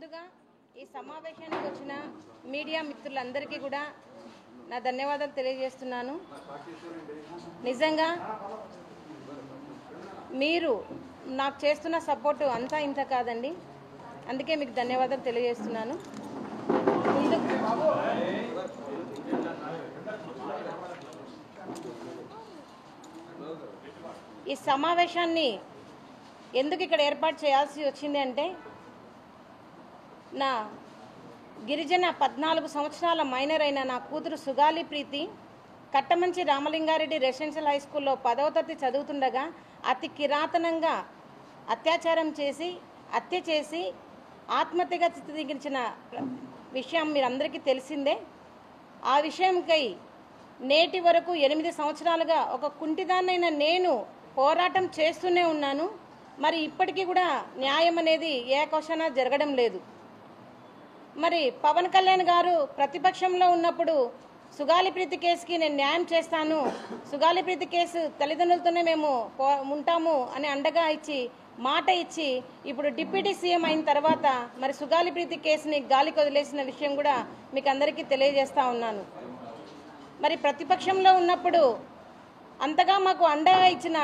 ముందుగా ఈ సమావేశానికి వచ్చిన మీడియా మిత్రులందరికీ కూడా నా ధన్యవాదాలు తెలియజేస్తున్నాను. నిజంగా మీరు నాకు చేస్తున్న సపోర్టు అంతా ఇంత కాదండి, అందుకే మీకు ధన్యవాదాలు తెలియజేస్తున్నాను. ముందు ఈ సమావేశాన్ని ఎందుకు ఇక్కడ ఏర్పాటు చేయాల్సి వచ్చింది అంటే, నా గిరిజన 14 సంవత్సరాల మైనర్ అయిన నా కూతురు సుగాలి ప్రీతి కట్టమంచి రామలింగారెడ్డి రెసిడెన్షియల్ హై స్కూల్లో 10వ తరగతి చదువుతుండగా అతి కిరాతనంగా అత్యాచారం చేసి హత్య చేసి ఆత్మహత్యగా చిత్రీకరించిన విషయం మీరందరికీ తెలిసిందే. ఆ విషయంకై నేటి వరకు 8 సంవత్సరాలుగా ఒక కుంటిదాన్నైన నేను పోరాటం చేస్తూనే ఉన్నాను. మరి ఇప్పటికీ కూడా న్యాయం అనేది ఏ కోశాన జరగడం లేదు. మరి పవన్ కళ్యాణ్ గారు ప్రతిపక్షంలో ఉన్నప్పుడు సుగాలి ప్రీతి కేసుకి నేను న్యాయం చేస్తాను, సుగాలి ప్రీతి కేసు తల్లిదండ్రులతోనే మేము ఉంటాము అని అండగా ఇచ్చి మాట ఇచ్చి ఇప్పుడు డిప్యూటీ సీఎం అయిన తర్వాత మరి సుగాలి ప్రీతి కేసుని గాలికి వదిలేసిన విషయం కూడా మీకు అందరికీ తెలియజేస్తా ఉన్నాను. మరి ప్రతిపక్షంలో ఉన్నప్పుడు అంతగా మాకు అండగా ఇచ్చిన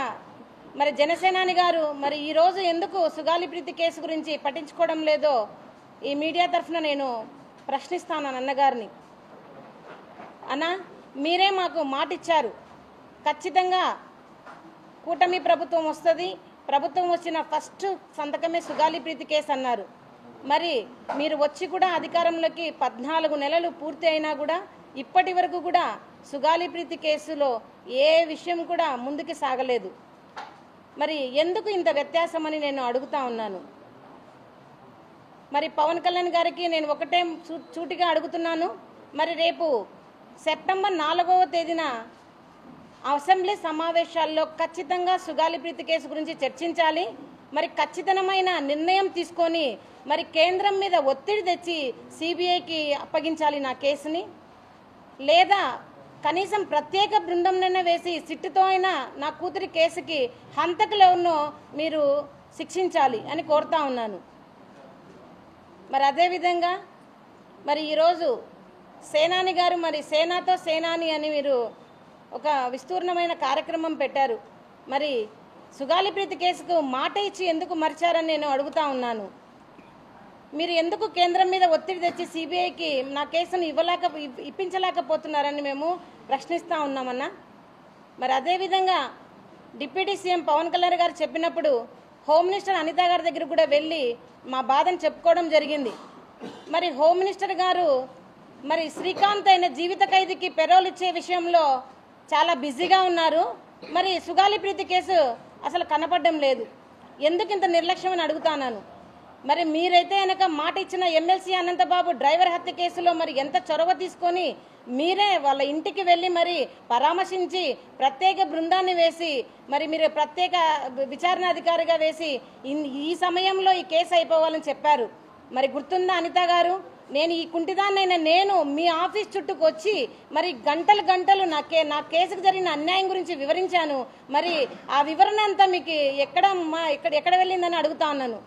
మరి జనసేనాని గారు మరి ఈరోజు ఎందుకు సుగాలి ప్రీతి కేసు గురించి పట్టించుకోవడం లేదో ఈ మీడియా తరఫున నేను ప్రశ్నిస్తాను అన్నగారిని. అన్న, మీరే మాకు మాట ఇచ్చారు, ఖచ్చితంగా కూటమి ప్రభుత్వం వస్తుంది, ప్రభుత్వం వచ్చిన ఫస్ట్ సంతకమే సుగాలి ప్రీతి కేసు అన్నారు. మరి మీరు వచ్చి కూడా అధికారంలోకి 14 నెలలు పూర్తి అయినా కూడా ఇప్పటి వరకు కూడా సుగాలి ప్రీతి కేసులో ఏ విషయం కూడా ముందుకు సాగలేదు. మరి ఎందుకు ఇంత వ్యత్యాసం అని నేను అడుగుతా ఉన్నాను. మరి పవన్ కళ్యాణ్ గారికి నేను ఒకటే సూటిగా అడుగుతున్నాను. మరి రేపు సెప్టెంబర్ 4వ తేదీన అసెంబ్లీ సమావేశాల్లో ఖచ్చితంగా సుగాలి ప్రీతి కేసు గురించి చర్చించాలి. మరి ఖచ్చితమైన నిర్ణయం తీసుకొని మరి కేంద్రం మీద ఒత్తిడి తెచ్చి సిబిఐకి అప్పగించాలి నా కేసుని, లేదా కనీసం ప్రత్యేక బృందంనైనా వేసి సిట్టుతో అయినా నా కూతురి కేసుకి హంతకులు ఎవరినో మీరు శిక్షించాలి అని కోరుతా ఉన్నాను. మరి అదేవిధంగా మరి ఈరోజు సేనాని గారు మరి సేనాతో సేనాని అని మీరు ఒక విస్తూర్ణమైన కార్యక్రమం పెట్టారు. మరి సుగాలి ప్రీతి కేసుకు మాట ఇచ్చి ఎందుకు మర్చారని నేను అడుగుతా ఉన్నాను. మీరు ఎందుకు కేంద్రం మీద ఒత్తిడి తెచ్చి సిబిఐకి నా కేసును ఇప్పించలేకపోతున్నారని మేము ప్రశ్నిస్తూ ఉన్నామన్నా. మరి అదేవిధంగా డిప్యూటీ సీఎం పవన్ కళ్యాణ్ గారు చెప్పినప్పుడు హోమ్ మినిస్టర్ అనిత గారి దగ్గర కూడా వెళ్ళి మా బాధను చెప్పుకోవడం జరిగింది. మరి హోమ్ మినిస్టర్ గారు మరి శ్రీకాంత్ అయిన జీవిత ఖైదీకి పెరోల్ ఇచ్చే విషయంలో చాలా బిజీగా ఉన్నారు. మరి సుగాలి ప్రీతి కేసు అసలు కనపడడం లేదు, ఎందుకు ఇంత నిర్లక్ష్యం అని అడుగుతాను. మరి మీరైతే కనుక మాట ఇచ్చిన ఎమ్మెల్సీ అనంతబాబు డ్రైవర్ హత్య కేసులో మరి ఎంత చొరవ తీసుకొని మీరే వాళ్ళ ఇంటికి వెళ్ళి మరి పరామర్శించి ప్రత్యేక బృందాన్ని వేసి మరి మీరు ప్రత్యేక విచారణ అధికారిగా వేసి ఈ సమయంలో ఈ కేసు అయిపోవాలని చెప్పారు. మరి గుర్తుందా అనిత గారు, నేను ఈ కుంటిదాన్నైనా నేను మీ ఆఫీస్ చుట్టూకు వచ్చి మరి గంటలు నా కేసుకు జరిగిన అన్యాయం గురించి వివరించాను. మరి ఆ వివరణ అంతా మీకు ఎక్కడ వెళ్ళిందని అడుగుతా ఉన్నాను.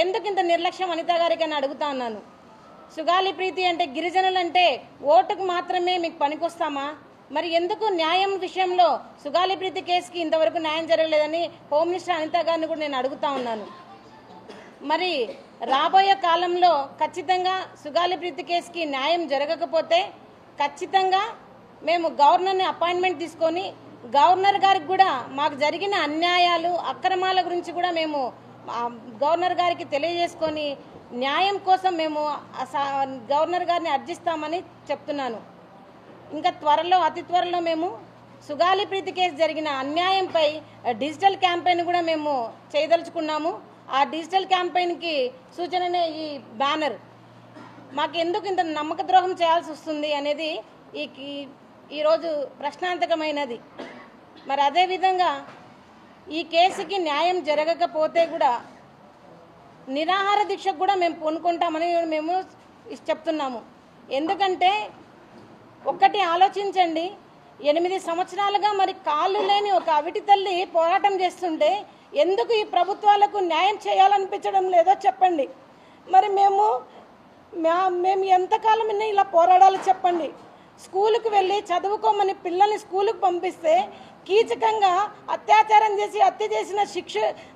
ఎందుకు ఇంత నిర్లక్ష్యం అనిత గారికి అని అడుగుతా ఉన్నాను. సుగాలి ప్రీతి అంటే గిరిజనులంటే ఓటుకు మాత్రమే మీకు పనికొస్తామా? మరి ఎందుకు న్యాయం విషయంలో సుగాలి ప్రీతి కేసుకి ఇంతవరకు న్యాయం జరగలేదని హోమ్ మినిస్టర్ అనిత గారిని కూడా నేను అడుగుతా ఉన్నాను. మరి రాబోయే కాలంలో ఖచ్చితంగా సుగాలి ప్రీతి కేసుకి న్యాయం జరగకపోతే ఖచ్చితంగా మేము గవర్నర్ని అపాయింట్మెంట్ తీసుకొని గవర్నర్ గారికి కూడా మాకు జరిగిన అన్యాయాలు అక్రమాల గురించి కూడా మేము గవర్నర్ గారికి తెలియజేసుకొని న్యాయం కోసం మేము గవర్నర్ గారిని అర్జిస్తామని చెప్తున్నాను. ఇంకా అతి త్వరలో మేము సుగాలి ప్రీతి కేసు జరిగిన అన్యాయంపై డిజిటల్ క్యాంపెయిన్ కూడా మేము చేయదలుచుకున్నాము. ఆ డిజిటల్ క్యాంపెయిన్కి సూచననే ఈ బ్యానర్. మాకు ఎందుకు ఇంత నమ్మక ద్రోహం చేయాల్సి వస్తుంది అనేది ఈరోజు ప్రశ్నార్థకమైనది. మరి అదేవిధంగా ఈ కేసుకి న్యాయం జరగకపోతే కూడా నిరాహార దీక్షకు కూడా మేము పూనుకుంటామని మేము చెప్తున్నాము. ఎందుకంటే ఒక్కటి ఆలోచించండి, 8 సంవత్సరాలుగా మరి కాళ్ళు లేని ఒక అవిటి తల్లి పోరాటం చేస్తుంటే ఎందుకు ఈ ప్రభుత్వాలకు న్యాయం చేయాలనిపించడం లేదో చెప్పండి. మరి మేము మేము ఎంతకాలం ఇలా పోరాడాలో చెప్పండి. స్కూలుకు వెళ్ళి చదువుకోమని పిల్లల్ని స్కూలుకు పంపిస్తే కీచకంగా అత్యాచారం చేసి హత్య చేసిన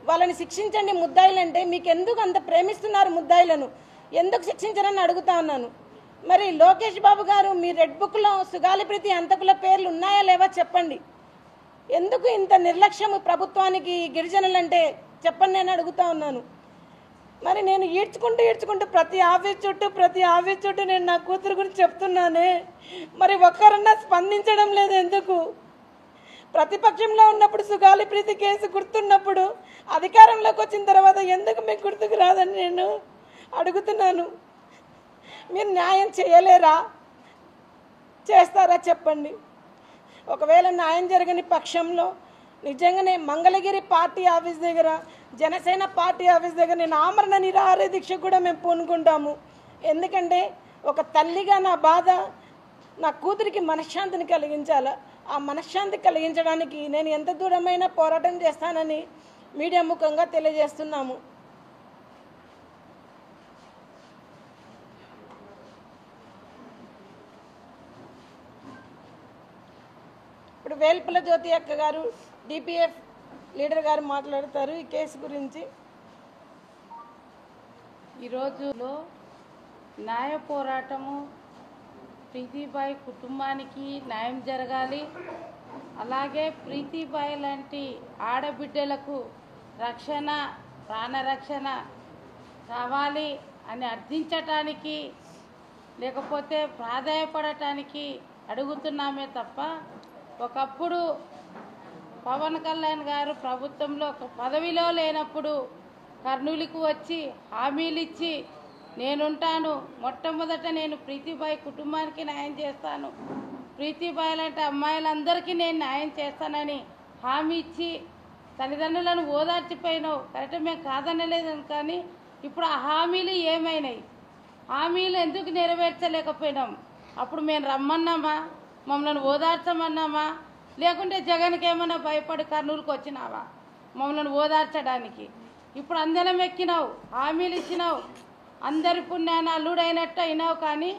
వాళ్ళని శిక్షించండి ముద్దాయిలంటే మీకు ఎందుకు అంత ప్రేమిస్తున్నారు ముద్దాయిలను? ఎందుకు శిక్షించరని అడుగుతా ఉన్నాను. మరి లోకేష్ బాబు గారు మీ రెడ్ బుక్లో సుగాలిప్రీతి హంతకుల పేర్లు ఉన్నాయా లేవా చెప్పండి. ఎందుకు ఇంత నిర్లక్ష్యం ప్రభుత్వానికి గిరిజనులంటే చెప్పండి అని అడుగుతా ఉన్నాను. మరి నేను ఈడ్చుకుంటూ ప్రతి ఆఫీస్ చుట్టూ నేను నా కూతురు గురించి చెప్తున్నానే, మరి ఒక్కరన్నా స్పందించడం లేదు ఎందుకు? ప్రతిపక్షంలో ఉన్నప్పుడు సుగాలిప్రీతి కేసు గుర్తున్నప్పుడు అధికారంలోకి వచ్చిన తర్వాత ఎందుకు మీకు గుర్తుకు రాదని నేను అడుగుతున్నాను. మీరు న్యాయం చేయలేరా? చేస్తారా చెప్పండి. ఒకవేళ న్యాయం జరగని పక్షంలో నిజంగానే మంగళగిరి పార్టీ ఆఫీస్ దగ్గర, జనసేన పార్టీ ఆఫీస్ దగ్గర నేను ఆమరణ నిరాహార దీక్ష కూడా మేము పూనుకుంటాము. ఎందుకంటే ఒక తల్లిగా నా బాధ నా కూతురికి మనశ్శాంతిని కలిగించాలి. ఆ మనశ్శాంతి కలిగించడానికి నేను ఎంత దూరమైనా పోరాటం చేస్తానని మీడియా ముఖంగా తెలియజేస్తున్నాము. ఇప్పుడు వేల్పుల జ్యోతి అక్క గారు డిపిఎఫ్ లీడర్ గారు మాట్లాడతారు ఈ కేసు గురించి. ఈ రోజులో న్యాయ పోరాటము, ప్రీతిబాయి కుటుంబానికి న్యాయం జరగాలి. అలాగే ప్రీతిబాయి లాంటి ఆడబిడ్డలకు రక్షణ, ప్రాణరక్షణ కావాలి అని అర్థించటానికి లేకపోతే ప్రాధాయపడటానికి అడుగుతున్నామే తప్ప, ఒకప్పుడు పవన్ కళ్యాణ్ గారు ప్రభుత్వంలో ఒక పదవిలో లేనప్పుడు కర్నూలుకు వచ్చి హామీలు ఇచ్చి నేనుంటాను, మొట్టమొదట నేను ప్రీతిబాయి కుటుంబానికి న్యాయం చేస్తాను, ప్రీతిబాయి లాంటి అమ్మాయిలందరికీ నేను న్యాయం చేస్తానని హామీ ఇచ్చి తల్లిదండ్రులను ఓదార్చిపోయినావు. కరెక్ట్, మేము కాదనలేదు. కానీ ఇప్పుడు ఆ హామీలు ఏమైనాయి? హామీలు ఎందుకు నెరవేర్చలేకపోయినాం? అప్పుడు మేము రమ్మన్నామా? మమ్మల్ని ఓదార్చమన్నామా? లేకుంటే జగన్కి ఏమన్నా భయపడి కర్నూలుకు వచ్చినావా మమ్మల్ని ఓదార్చడానికి? ఇప్పుడు అందరం ఎక్కినావు, హామీలు ఇచ్చినావు, అందరి పుణ్యాన్ని అల్లుడైనట్టు అయినావు, కానీ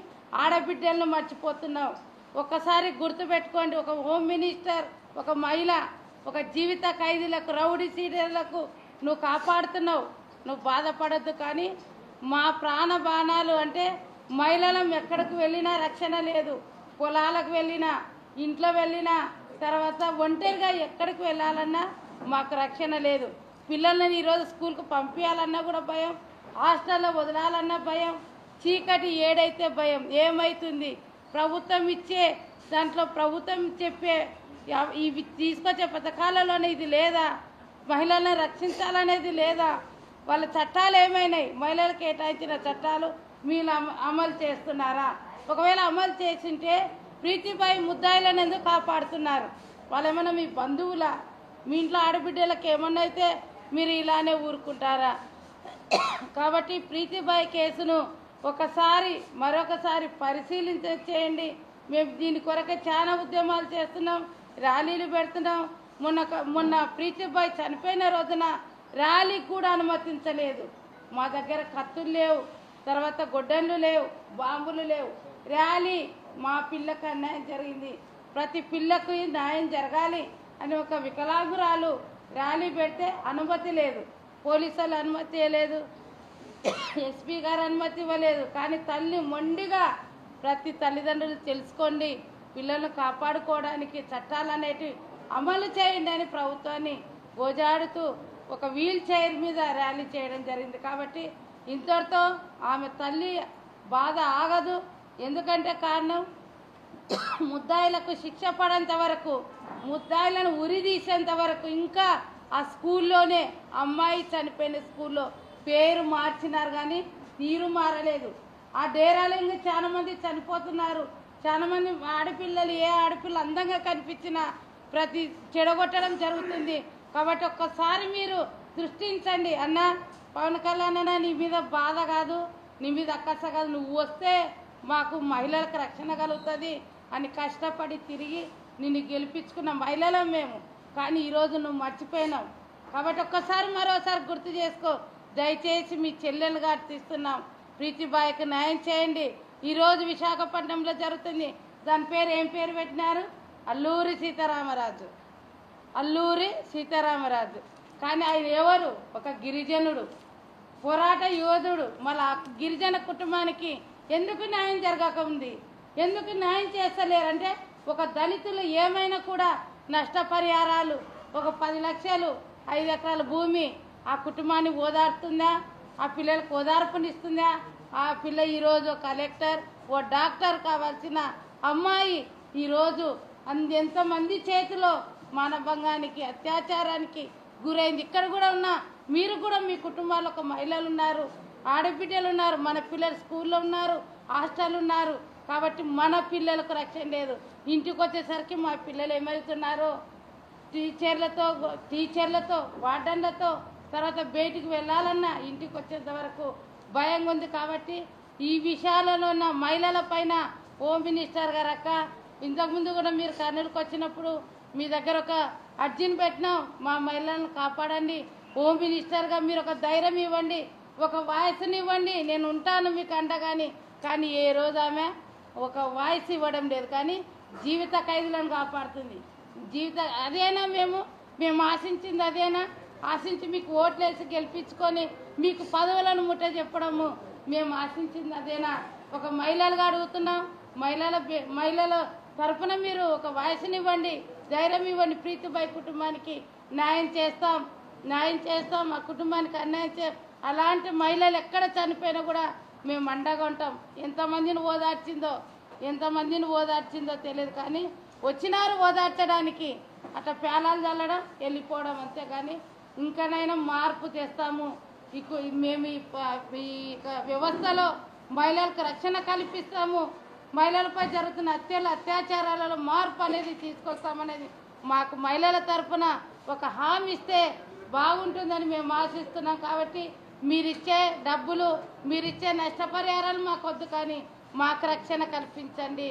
ఆడబిడ్డలను మర్చిపోతున్నావు. ఒక్కసారి గుర్తుపెట్టుకోండి, ఒక హోమ్ మినిస్టర్, ఒక మహిళ, ఒక జీవిత ఖైదీలకు, రౌడీ సీరియర్లకు నువ్వు కాపాడుతున్నావు. నువ్వు బాధపడద్దు. కానీ మా ప్రాణ బాణాలు అంటే మహిళలం ఎక్కడికి వెళ్ళినా రక్షణ లేదు. పొలాలకు వెళ్ళినా, ఇంట్లో వెళ్ళినా, తర్వాత ఒంటరిగా ఎక్కడికి వెళ్ళాలన్నా మాకు రక్షణ లేదు. పిల్లల్ని ఈరోజు స్కూల్కి పంపించాలన్నా కూడా భయం, హాస్టల్లో వదలాలన్నా భయం, చీకటి ఏడైతే భయం. ఏమవుతుంది? ప్రభుత్వం ఇచ్చే దాంట్లో ప్రభుత్వం చెప్పే ఇవి తీసుకొచ్చే పథకాలలోనే ఇది లేదా? మహిళలను రక్షించాలనేది లేదా? వాళ్ళ చట్టాలు ఏమైనాయి? మహిళలకు కేటాయించిన చట్టాలు మీరు అమలు చేస్తున్నారా? ఒకవేళ అమలు చేసింటే ప్రీతిబాయి ముద్దాయిలను ఎందుకు కాపాడుతున్నారు? వాళ్ళు ఏమన్నా మీ బంధువులా? మీ ఇంట్లో ఆడబిడ్డలకు ఏమన్నా అయితే మీరు ఇలానే ఊరుకుంటారా? కాబట్టి ప్రీతిబాయి కేసును మరొకసారి పరిశీలించేయండి. మేము దీని కొరకే చాలా ఉద్యమాలు చేస్తున్నాం, ర్యాలీలు పెడుతున్నాం. మొన్న ప్రీతిబాయి చనిపోయిన రోజున ర్యాలీకి కూడా అనుమతించలేదు. మా దగ్గర కత్తులు లేవు, తర్వాత గొడ్డళ్ళు లేవు, బాంబులు లేవు. ర్యాలీ మా పిల్లకు అన్యాయం జరిగింది, ప్రతి పిల్లకు న్యాయం జరగాలి అని ఒక వికలాంగురాలు ర్యాలీ పెడితే అనుమతి లేదు, పోలీసులు అనుమతి ఇవ్వలేదు, ఎస్పీ గారు అనుమతి ఇవ్వలేదు. కానీ తల్లి మొండిగా ప్రతి తల్లిదండ్రులు తెలుసుకోండి, పిల్లలను కాపాడుకోవడానికి చట్టాలు అనేటివి అమలు చేయండి అని ప్రభుత్వాన్ని గోజాడుతూ ఒక వీల్ చైర్ మీద ర్యాలీ చేయడం జరిగింది. కాబట్టి ఇంతటితో ఆమె తల్లి బాధ ఆగదు. ఎందుకంటే కారణం ముద్దాయిలకు శిక్ష పడేంత వరకు, ముద్దాయిలను ఉరి తీసేంత వరకు ఇంకా ఆ స్కూల్లోనే అమ్మాయి చనిపోయిన స్కూల్లో పేరు మార్చినారు కానీ తీరు మారలేదు. ఆ డేరాలో ఇంకా చాలా మంది చనిపోతున్నారు. చాలా మంది ఆడపిల్లలు, ఏ ఆడపిల్ల అందంగా కనిపించినా ప్రతి చెడగొట్టడం జరుగుతుంది. కాబట్టి ఒక్కసారి మీరు దృష్టించండి. అన్న పవన్ కళ్యాణ్ అన్న, నీ మీద బాధ కాదు, నీ మీద అక్కస కాదు, నువ్వు వస్తే మాకు మహిళలకు రక్షణ కలుగుతుంది అని కష్టపడి తిరిగి నిన్ను గెలిపించుకున్న మహిళలం మేము. కానీ ఈరోజు నువ్వు మర్చిపోయినావు. కాబట్టి ఒక్కసారి మరోసారి గుర్తు చేసుకో. దయచేసి మీ చెల్లెలుగా తీస్తున్నాం, ప్రీతిబాయికి న్యాయం చేయండి. ఈరోజు విశాఖపట్నంలో జరుగుతుంది, దాని పేరు ఏం పేరు పెట్టినారు? అల్లూరి సీతారామరాజు. అల్లూరి సీతారామరాజు. కానీ ఆయన ఎవరు? ఒక గిరిజనుడు, పోరాట యోధుడు. మళ్ళీ ఆ గిరిజన కుటుంబానికి ఎందుకు న్యాయం జరగక ఉంది? ఎందుకు న్యాయం చేస్తలేరంటే ఒక దళితులు ఏమైనా కూడా నష్టపరిహారాలు, ఒక 10 లక్షలు, 5 ఎకరాల భూమి ఆ కుటుంబాన్ని ఓదార్తుందా? ఆ పిల్లలకు ఓదార్పునిస్తుందా? ఆ పిల్ల ఈరోజు కలెక్టర్, ఓ డాక్టర్ కావాల్సిన అమ్మాయి ఈరోజు ఎంతమంది చేతిలో మానభంగానికి, అత్యాచారానికి గురైంది. ఇక్కడ కూడా ఉన్నా మీరు కూడా మీ కుటుంబాల్లో ఒక మహిళలు ఉన్నారు, ఆడబిడ్డలు ఉన్నారు, మన పిల్లలు స్కూల్లో ఉన్నారు, హాస్టల్ ఉన్నారు. కాబట్టి మన పిల్లలకు రక్షణ లేదు. ఇంటికి వచ్చేసరికి మా పిల్లలు ఏమవుతున్నారో టీచర్లతో వార్డన్లతో, తర్వాత బయటికి వెళ్ళాలన్నా ఇంటికి వచ్చేంత వరకు భయంగా ఉంది. కాబట్టి ఈ విషయాలలో ఉన్న మహిళల పైన హోమ్ మినిస్టర్ గారు అక్క ఇంతకుముందు కూడా మీరు కర్నూలుకి వచ్చినప్పుడు మీ దగ్గర ఒక అర్జీని పెట్టినాం, మా మహిళలను కాపాడండి. హోమ్ మినిస్టర్గా మీరు ఒక ధైర్యం ఇవ్వండి, ఒక వాయిస్ని ఇవ్వండి, నేను ఉంటాను మీకు అండగాని. కానీ ఏ రోజు ఆమె ఒక వాయిస్ ఇవ్వడం లేదు. కానీ జీవిత ఖైదులను కాపాడుతుంది. అదేనా మేము ఆశించింది? అదేనా ఆశించి మీకు ఓట్లేసి గెలిపించుకొని మీకు పదవులను ముట్ట చెప్పడము మేము ఆశించింది? అదేనా? ఒక మహిళలుగా అడుగుతున్నాం, మహిళల తరఫున మీరు ఒక వాయిస్ని ఇవ్వండి, ధైర్యం ఇవ్వండి. ప్రీతిబాయి కుటుంబానికి న్యాయం చేస్తాం. ఆ కుటుంబానికి అన్యాయం అలాంటి మహిళలు ఎక్కడ చనిపోయినా కూడా మేము అండగా ఉంటాం. ఎంతమందిని ఓదార్చిందో తెలియదు, కానీ వచ్చినారు ఓదార్చడానికి. అట్లా పేలాలు చల్లడం, వెళ్ళిపోవడం, అంతేగాని ఇంకనైనా మార్పు తెస్తాము. మేము ఈ వ్యవస్థలో మహిళలకు రక్షణ కల్పిస్తాము. మహిళలపై జరుగుతున్న అత్యాచారాలలో మార్పు అనేది తీసుకొస్తామనేది మాకు మహిళల తరఫున ఒక హామీ ఇస్తే బాగుంటుందని మేము ఆశిస్తున్నాం. కాబట్టి మీరిచ్చే డబ్బులు, మీరిచ్చే నష్టపరిహారాలు మాకు వద్దు, కానీ మాకు రక్షణ కల్పించండి,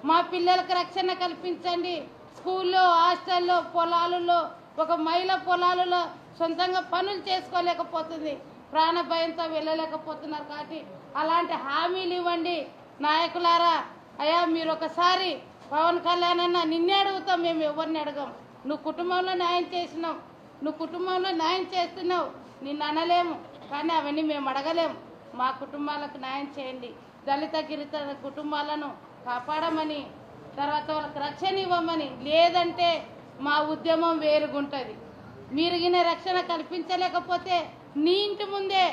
మా పిల్లలకు రక్షణ కల్పించండి. స్కూల్లో, హాస్టల్లో, పొలాలలో, ఒక మహిళ పొలాలలో సొంతంగా పనులు చేసుకోలేకపోతుంది, ప్రాణ భయంతో వెళ్ళలేకపోతున్నారు. కాబట్టి అలాంటి హామీలు ఇవ్వండి నాయకులారా. అయ్యా మీరు ఒకసారి పవన్ కళ్యాణ్ అన్న నిన్నే అడుగుతాం, మేము ఎవరిని అడగం. నువ్వు కుటుంబంలో న్యాయం చేసినావు, నువ్వు కుటుంబంలో న్యాయం చేస్తున్నావు, నిన్ను అనలేము, కానీ అవన్నీ మేము అడగలేము. మా కుటుంబాలకు న్యాయం చేయండి, దళిత గిరిజన కుటుంబాలను కాపాడమని, తర్వాత వాళ్ళకి రక్షణ ఇవ్వమని. లేదంటే మా ఉద్యమం వేరుగుంటుంది. మీరు గిన రక్షణ కల్పించలేకపోతే నీ ఇంటి ముందే,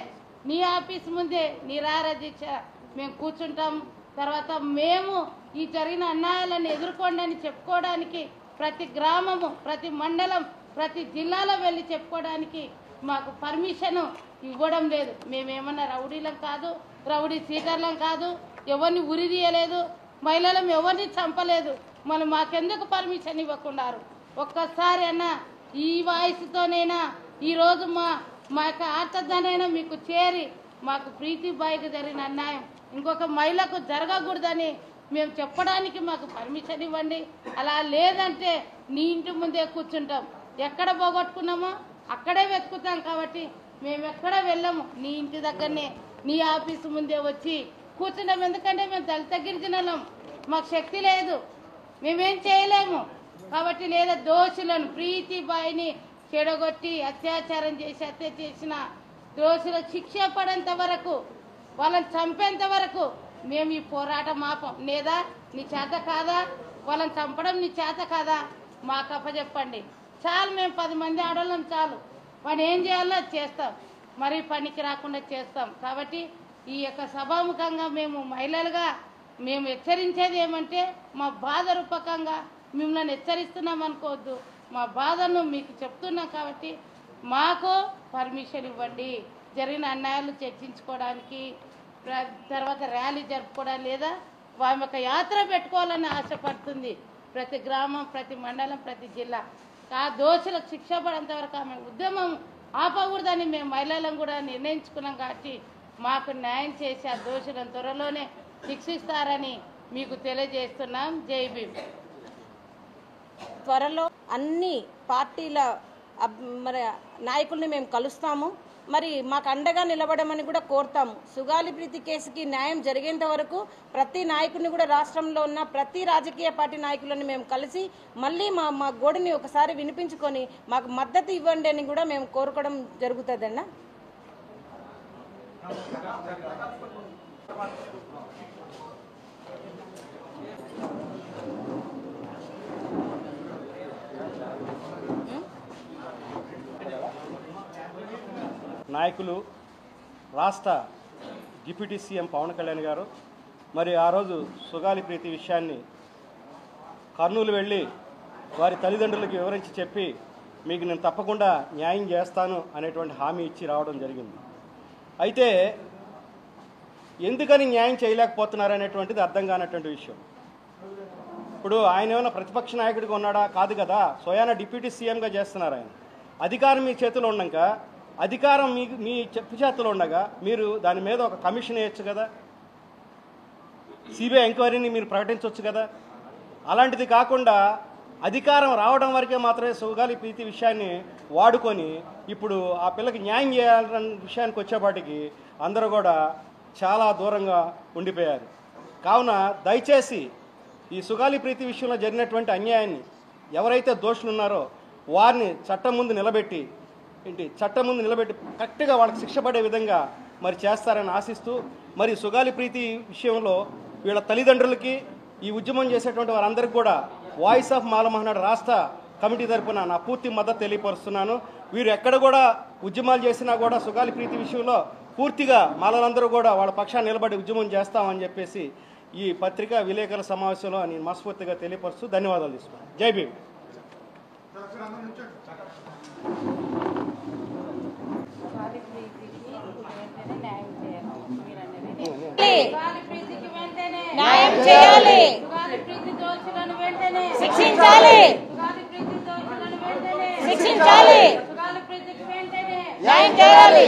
నీ ఆఫీస్ ముందే నిరాహార దీక్ష మేము కూర్చుంటాం. తర్వాత మేము ఈ జరిగిన అన్యాయాలను ఎదుర్కోండి అని చెప్పుకోవడానికి ప్రతి గ్రామము, ప్రతి మండలం, ప్రతి జిల్లాలో వెళ్ళి చెప్పుకోవడానికి మాకు పర్మిషన్ ఇవ్వడం లేదు. మేమేమన్నా రౌడీలం కాదు, రౌడీ సీటర్లం కాదు, ఎవరిని ఉరి తీయలేదు, మహిళలం ఎవరిని చంపలేదు. మళ్ళీ మాకెందుకు పర్మిషన్ ఇవ్వకున్నారు? ఒక్కసారి అన్న ఈ వాయిస్తోనైనా ఈరోజు మా యొక్క ఆర్తదానైనా మీకు చేరి మాకు ప్రీతిబాయికి జరిగిన అన్యాయం ఇంకొక మహిళకు జరగకూడదని మేము చెప్పడానికి మాకు పర్మిషన్ ఇవ్వండి. అలా లేదంటే నీ ఇంటి ముందే కూర్చుంటాం, ఎక్కడ పోగొట్టుకున్నామో అక్కడే వెతుకుతాం. కాబట్టి మేము ఎక్కడ వెళ్ళము, నీ ఇంటి దగ్గరనే, నీ ఆఫీసు ముందే వచ్చి కూర్చుంటాం. ఎందుకంటే మేము దళిత గిరిజనులం, మాకు శక్తి లేదు, మేమేం చేయలేము. కాబట్టి లేదా దోషులను, ప్రీతిబాయిని చెడగొట్టి అత్యాచారం చేసి హత్య చేసిన దోషులకు శిక్ష పడేంత వరకు, వాళ్ళని చంపేంత వరకు మేము ఈ పోరాటం ఆపం. లేదా నీ చేత కాదా, వాళ్ళని చంపడం నీ చేత కాదా, మాకు అప్పచెప్పండి చాలు. మేము 10 మంది ఆడవాళ్ళం చాలు, వాడు ఏం చేయాలో చేస్తాం, మరీ పనికి రాకుండా చేస్తాం. కాబట్టి ఈ యొక్క సభాముఖంగా మేము మహిళలుగా మేము హెచ్చరించేది ఏమంటే, మా బాధ రూపకంగా మిమ్మల్ని హెచ్చరిస్తున్నాం అనుకోవద్దు, మా బాధను మీకు చెప్తున్నాం. కాబట్టి మాకు పర్మిషన్ ఇవ్వండి, జరిగిన అన్యాయాలు చర్చించుకోవడానికి, తర్వాత ర్యాలీ జరుపుకోవడానికి, లేదా ఆమె ఒక యాత్ర పెట్టుకోవాలని ఆశపడుతుంది. ప్రతి గ్రామం, ప్రతి మండలం, ప్రతి జిల్లా ఆ దోషులకు శిక్ష పడేంత వరకు ఆమె ఉద్యమం ఆపకూడదని మేము మహిళలను కూడా నిర్ణయించుకున్నాం. కాబట్టి మాకు న్యాయం చేసి ఆ దోషులను త్వరలోనే శిక్షిస్తారని మీకు తెలియజేస్తున్నాం. జై భీమ్. త్వరలో అన్ని పార్టీల మరి నాయకుల్ని మేము కలుస్తాము. మరి మాకు అండగా నిలబడమని కూడా కోరుతాము. సుగాలి ప్రీతి కేసుకి న్యాయం జరిగేంత వరకు ప్రతి నాయకుడిని కూడా రాష్ట్రంలో ఉన్న ప్రతి రాజకీయ పార్టీ నాయకులను మేము కలిసి మళ్ళీ మా గోడుని ఒకసారి వినిపించుకొని మాకు మద్దతు ఇవ్వండి అని కూడా మేము కోరుకోవడం జరుగుతుందన్న. నాయకులు రాష్ట్ర డిప్యూటీ సీఎం పవన్ కళ్యాణ్ గారు మరి ఆ రోజు సుగాలి ప్రీతి విషయాన్ని కర్నూలు వెళ్ళి వారి తల్లిదండ్రులకు వివరించి చెప్పి మీకు నేను తప్పకుండా న్యాయం చేస్తాను అనేటువంటి హామీ ఇచ్చి రావడం జరిగింది. అయితే ఎందుకని న్యాయం చేయలేకపోతున్నారు అనేటువంటిది అర్థం కానటువంటి విషయం. ఇప్పుడు ఆయన ఏమైనా ప్రతిపక్ష నాయకుడిగా ఉన్నాడా? కాదు కదా, స్వయాన డిప్యూటీ సీఎంగా చేస్తున్నారు. ఆయన అధికారం మీ చేతిలో ఉండక, అధికారం మీ చెప్పు చేతిలో ఉండగా మీరు దాని మీద ఒక కమిషన్ వేయచ్చు కదా, సిబిఐ ఎంక్వైరీని మీరు ప్రకటించవచ్చు కదా. అలాంటిది కాకుండా అధికారం రావడం వరకే మాత్రమే సుగాలి ప్రీతి విషయాన్ని వాడుకొని ఇప్పుడు ఆ పిల్లకి న్యాయం చేయాలన్న విషయానికి వచ్చేపాటికి అందరూ కూడా చాలా దూరంగా ఉండిపోయారు. కావున దయచేసి ఈ సుగాలి ప్రీతి విషయంలో జరిగినటువంటి అన్యాయాన్ని ఎవరైతే దోషులు ఉన్నారో వారిని చట్టం ముందు నిలబెట్టి కరెక్ట్గా వాళ్ళకి శిక్ష పడే విధంగా మరి చేస్తారని ఆశిస్తూ, మరి సుగాలి ప్రీతి విషయంలో వీళ్ళ తల్లిదండ్రులకి ఈ ఉద్యమం చేసేటువంటి వారందరికీ కూడా వాయిస్ ఆఫ్ మాల మహానాడు రాష్ట్ర కమిటీ తరఫున నా పూర్తి మద్దతు తెలియపరుస్తున్నాను. వీరు ఎక్కడ కూడా ఉద్యమాలు చేసినా కూడా సుగాలి ప్రీతి విషయంలో పూర్తిగా మాలలందరూ కూడా వాళ్ళ పక్షాన్ని నిలబడి ఉద్యమం చేస్తామని చెప్పేసి ఈ పత్రికా విలేకరుల సమావేశంలో నేను మనస్ఫూర్తిగా తెలియపరుస్తూ ధన్యవాదాలు తీసుకున్నాను. జై భీమ్. న్యాయం చేయాలి, శిక్షించాలి, న్యాయం చేయాలి.